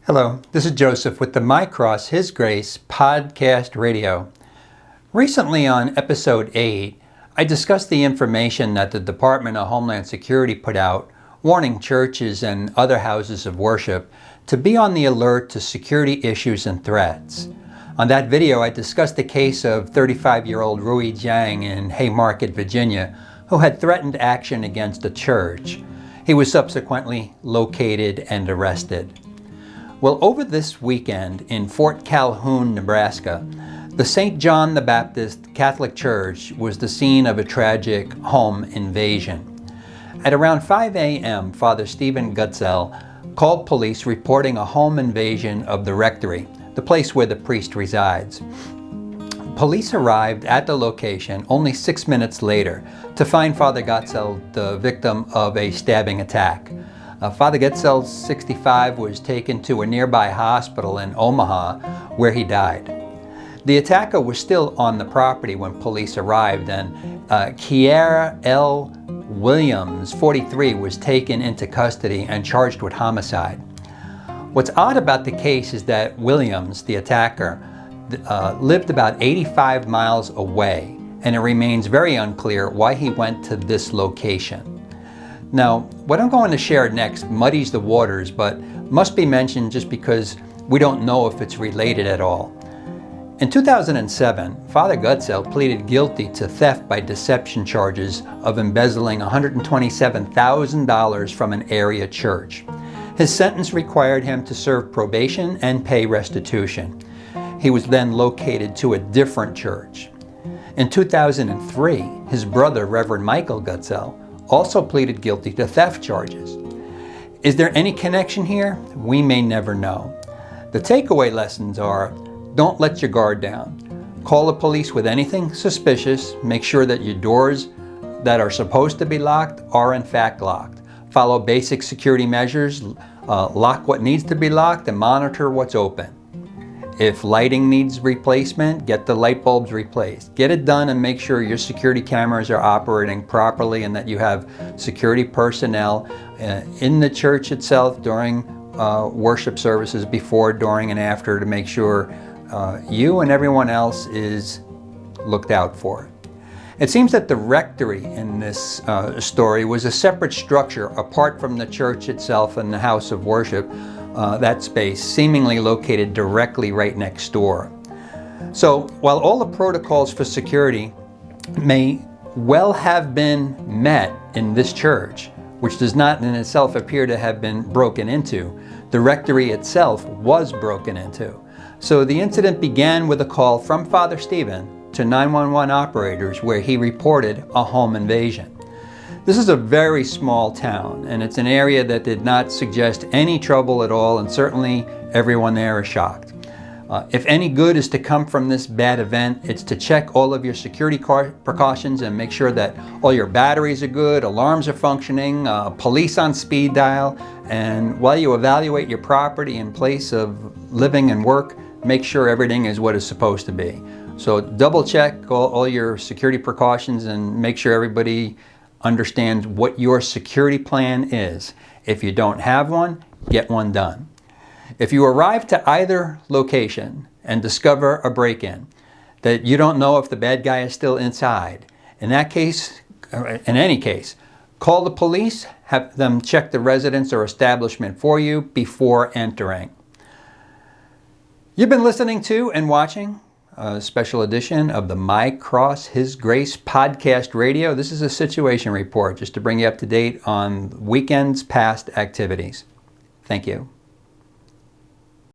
Hello, this is Joseph with the My Cross, His Grace podcast radio. Recently on episode 8, I discussed the information that the Department of Homeland Security put out warning churches and other houses of worship to be on the alert to security issues and threats. On that video, I discussed the case of 35-year-old Rui Jiang in Haymarket, Virginia, who had threatened action against a church. He was subsequently located and arrested. Well, over this weekend in Fort Calhoun, Nebraska, the St. John the Baptist Catholic Church was the scene of a tragic home invasion. At around 5 a.m., Father Stephen Gutzel called police reporting a home invasion of the rectory, the place where the priest resides. Police arrived at the location only 6 minutes later to find Father Gutzel the victim of a stabbing attack. Father Gutzel, 65, was taken to a nearby hospital in Omaha where he died. The attacker was still on the property when police arrived, and Kiera L. Williams, 43, was taken into custody and charged with homicide. What's odd about the case is that Williams, the attacker, lived about 85 miles away, and it remains very unclear why he went to this location. Now, what I'm going to share next muddies the waters, but must be mentioned just because we don't know if it's related at all. In 2007, Father Gutzel pleaded guilty to theft by deception charges of embezzling $127,000 from an area church. His sentence required him to serve probation and pay restitution. He was then located to a different church. In 2003, his brother, Reverend Michael Gutzel, also pleaded guilty to theft charges. Is there any connection here? We may never know. The takeaway lessons are, don't let your guard down. Call the police with anything suspicious. Make sure that your doors that are supposed to be locked are in fact locked. Follow basic security measures. Lock what needs to be locked and monitor what's open. If lighting needs replacement, get the light bulbs replaced. Get it done and make sure your security cameras are operating properly and that you have security personnel in the church itself during worship services, before, during, and after, to make sure you and everyone else is looked out for. It seems that the rectory in this story was a separate structure apart from the church itself and the house of worship. That space seemingly located directly right next door. So while all the protocols for security may well have been met in this church, which does not in itself appear to have been broken into, the rectory itself was broken into. So the incident began with a call from Father Stephen to 911 operators where he reported a home invasion. This is a very small town, and it's an area that did not suggest any trouble at all, and certainly everyone there is shocked. If any good is to come from this bad event, it's to check all of your security precautions and make sure that all your batteries are good, alarms are functioning, police on speed dial, and while you evaluate your property and place of living and work, make sure everything is what it's supposed to be. So double check all your security precautions and make sure everybody understands what your security plan is. If you don't have one, get one done. If you arrive to either location and discover a break-in that you don't know if the bad guy is still inside, in any case, call the police, have them check the residence or establishment for you before entering. You've been listening to and watching a special edition of the My Cross, His Grace podcast radio. This is a situation report just to bring you up to date on weekend's past activities. Thank you.